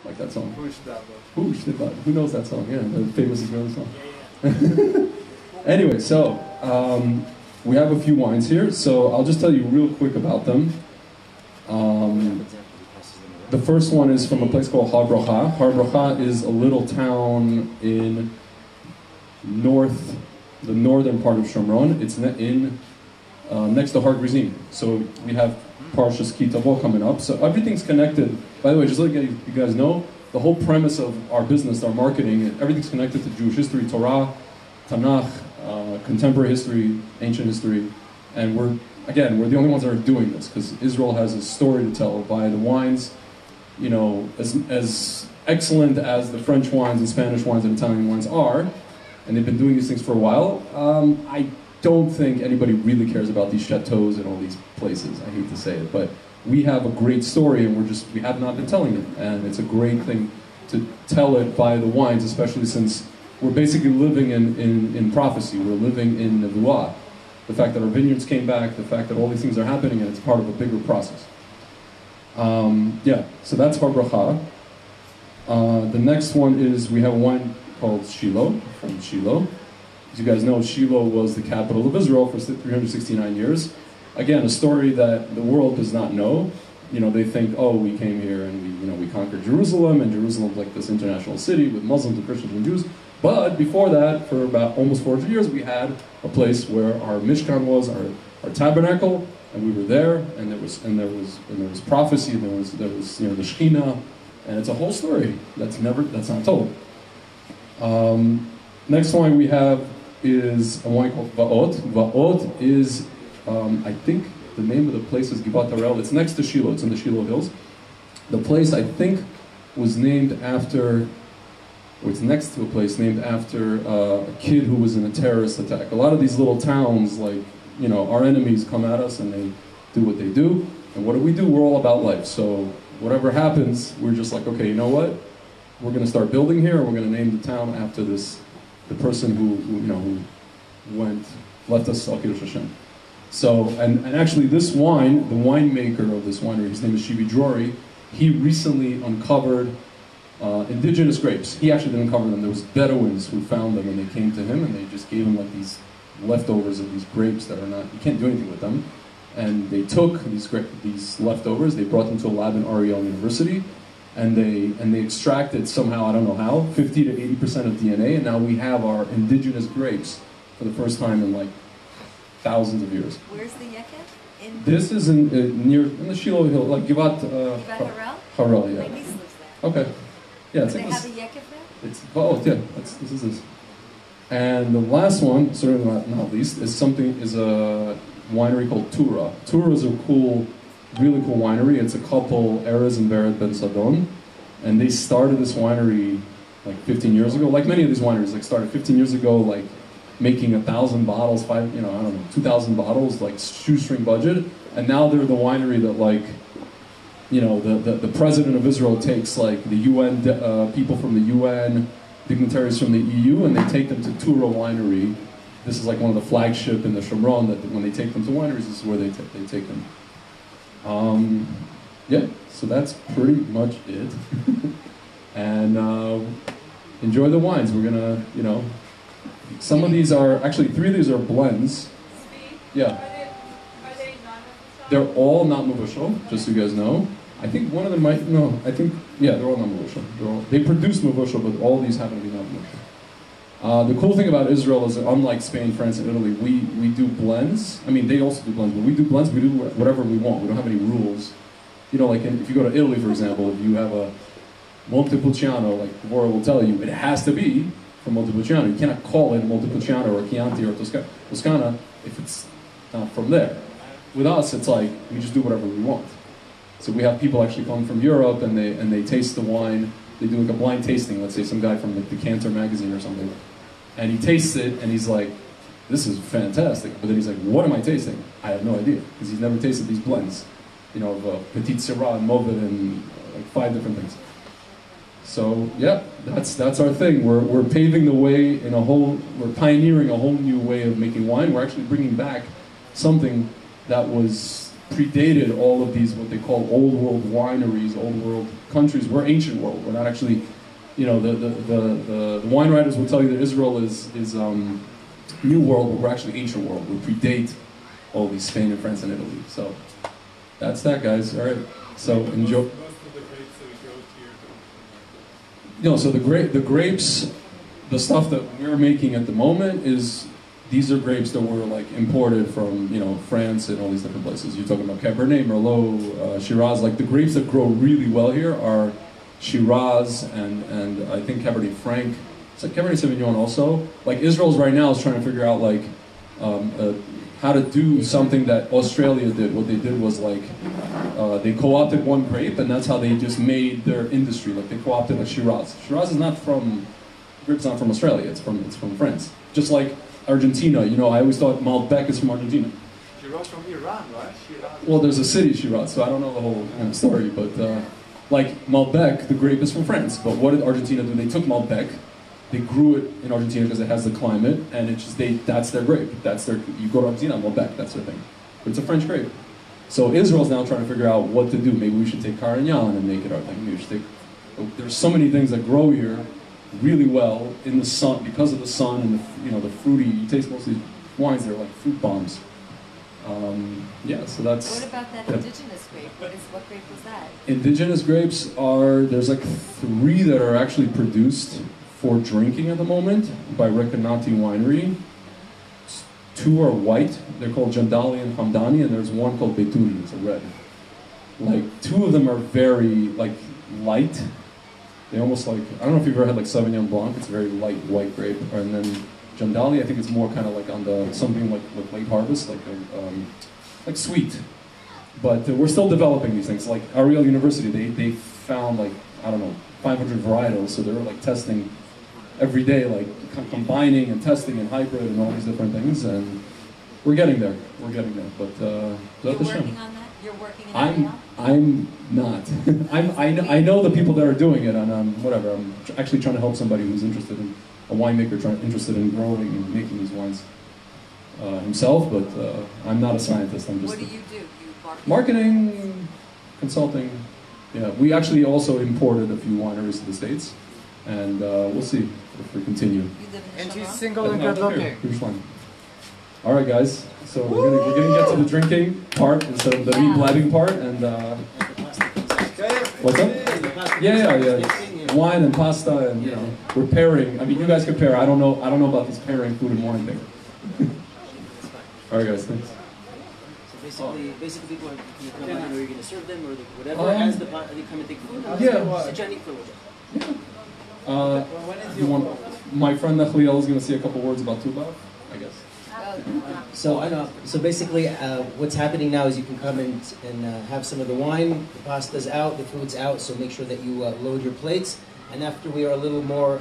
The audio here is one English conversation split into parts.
like that song. Who Who knows that song? Yeah, the famous Israeli song. Anyway, so we have a few wines here, so I'll just tell you real quick about them. The first one is from a place called Har Bracha. Har Bracha is a little town in the northern part of Shomron. It's next to Har Grizim. So we have Parshas Kitavo coming up. So everything's connected. By the way, just to let you guys know, the whole premise of our business, our marketing, everything's connected to Jewish history, Torah, Tanakh, contemporary history, ancient history, and we're the only ones that are doing this because Israel has a story to tell via the wines. You know, as excellent as the French wines and Spanish wines and Italian wines are, and they've been doing these things for a while, I don't think anybody really cares about these chateaus and all these places. I hate to say it, but we have a great story and we have not been telling it, and it's a great thing to tell it via the wines, especially since we're basically living in prophecy. We're living in Nevuah. The fact that our vineyards came back, the fact that all these things are happening, and it's part of a bigger process. So that's Har Bracha. The next one is, we have a wine called Shiloh, from Shiloh. As you guys know, Shiloh was the capital of Israel for 369 years. Again, a story that the world does not know. You know, they think, oh, we came here and we conquered Jerusalem, and Jerusalem's like this international city with Muslims and Christians and Jews. But before that, for about almost 400 years, we had a place where our Mishkan was, our tabernacle, and we were there, and there was prophecy, and there was the Shekhinah, and it's a whole story that's not told. Next wine we have is a wine called Va'ot. Va'ot is, I think the name of the place is Givat Harel. It's next to Shiloh. It's in the Shiloh Hills. The place, I think, was named after, or it's next to a place named after a kid who was in a terrorist attack. A lot of these little towns, like, our enemies come at us and they do what they do. And what do? We're all about life. So whatever happens, we're just like, okay, you know what? We're going to start building here, and we're going to name the town after the person who left us Al Kiddush Hashem. So, and actually this wine, the winemaker of this winery, his name is Shivi Drori, he recently uncovered indigenous grapes. He actually didn't uncover them. There was Bedouins who found them, and they came to him, and they just gave him like these leftovers of these grapes that are not, you can't do anything with them. And they took these leftovers, they brought them to a lab in Ariel University, and they extracted somehow, I don't know how, 50 to 80% of DNA, and now we have our indigenous grapes for the first time in like thousands of years. Where's the Yeket? This is in the Shiloh Hill, like Givat Harel? Harel, yeah. My niece lives there. Okay. Yeah, Do they have a Yeket there? It's yeah. This is this. And the last one, certainly not least, is a winery called Tura. Tura is a really cool winery. It's a couple, Erez and Bered Ben Sadon, and they started this winery like 15 years ago. Like many of these wineries, like started 15 years ago, like making 1,000 bottles, 2,000 bottles, like shoestring budget. And now they're the winery that the president of Israel takes like the UN people from the UN, dignitaries from the EU, and they take them to Tura winery. This is like one of the flagship in the Shomron, that when they take them to wineries, this is where they take them. So that's pretty much it. And enjoy the wines. We're gonna, some of these are, actually 3 of these are blends. Tzvi? Yeah. Are they non-Mevushal? They're all not Mevushal, just so you guys know. I think one of them might, no, I think, yeah, they're all not Mevushal. They produce Mevushal, but all these happen to be not Mevushal. The cool thing about Israel is that unlike Spain, France, and Italy, we do blends. I mean, they also do blends, but we do blends, we do whatever we want. We don't have any rules. Like if you go to Italy, for example, if you have a Montepulciano, like Vora will tell you, it has to be from Montepulciano. You cannot call it Montepulciano or Chianti or Toscana if it's not from there. With us, it's like, we just do whatever we want. So we have people actually come from Europe, and they taste the wine. They do like a blind tasting. Let's say some guy from like the Cantor magazine or something. And he tastes it, and he's like, this is fantastic. But then he's like, what am I tasting? I have no idea, because he's never tasted these blends. Of Petit Syrah and Mourvèdre and like 5 different things. So yeah, that's our thing. We're paving the way we're pioneering a whole new way of making wine. We're actually bringing back something that was predated all of these, what they call old world wineries, old world countries. We're ancient world. We're not actually, you know, the wine writers will tell you that Israel is new world, but we're actually ancient world. We predate all these Spain and France and Italy. So that's that, guys. All right. So enjoy. Most of the grapes that we grow here. No, so the grapes, the stuff that we're making at the moment is, these are grapes that were like imported from, you know, France and all these different places. You're talking about Cabernet, Merlot, Shiraz. Like the grapes that grow really well here are Shiraz and I think Cabernet Franc. It's like Cabernet Sauvignon also. Like Israel's right now is trying to figure out like how to do something that Australia did. What they did was like they co-opted one grape, and that's how they just made their industry. Like they co-opted a Shiraz. Shiraz is not from, grape's not from Australia. It's from France. Just like Argentina, you know, I always thought Malbec is from Argentina. Shiraz from Iran, right? Shiraz. Well, there's a city, Shiraz, so I don't know the whole story, but like Malbec, the grape is from France. But what did Argentina do? They took Malbec, they grew it in Argentina because it has the climate, and it's just, that's their grape. That's their, you go to Argentina, Malbec, that's their thing. But it's a French grape. So Israel's now trying to figure out what to do. Maybe we should take Carignan and make it our thing. Maybe we should take, there's so many things that grow here really well in the sun, because of the sun and the, you know, the fruity, you taste most of these wines, they're like fruit bombs. Yeah, so that's... What about that indigenous grape? What grape was that? Indigenous grapes are, there's like 3 that are actually produced for drinking at the moment by Recanati Winery. 2 are white, they're called Jandali and Hamdani, and there's one called Betuni, it's a red. Like 2 of them are very like light. They almost like, I don't know if you've ever had like Sauvignon Blanc, it's a very light white grape. And then Jandali, I think it's more kind of like on the, something like late harvest, like sweet. But we're still developing these things. Like Ariel University, they found like, I don't know, 500 varietals, so they were like testing every day, like combining and testing and hybrid and all these different things, and we're getting there, but You're working on that? You're working in Ariel? I'm not. I know the people that are doing it, and whatever. I'm actually trying to help somebody who's interested in a winemaker, interested in growing and making these wines himself. But I'm not a scientist. I'm just. What do? You Marketing, consulting. Yeah, we actually also imported a few wineries to the States, and we'll see if we continue. You live in And he's Shomron? single and good looking. Here's one. All right, guys. So we're gonna get to the drinking part instead of the me blabbing part, and what's up? Yeah. Wine and pasta, and you know, we're pairing. I mean, you guys can pair. I don't know about this pairing food and wine thing. All right, guys. Thanks. So basically, people are going to come in, or you're going to serve them, or whatever. As they come and take food, yeah. sit down and eat for a little bit. You want, my friend Nachliel is going to say a couple words about Tuba, I guess. So I know. So basically, what's happening now is you can come and have some of the wine. The pasta's out, the food's out. So make sure that you load your plates. And after we are a little more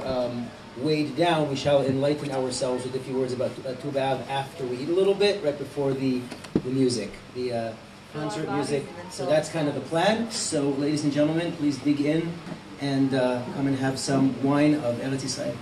weighed down, we shall enlighten ourselves with a few words about Tu B'Av after we eat a little bit, right before the music, the concert music. So that's kind of the plan. So ladies and gentlemen, please dig in and come and have some wine of Eretz Yisrael.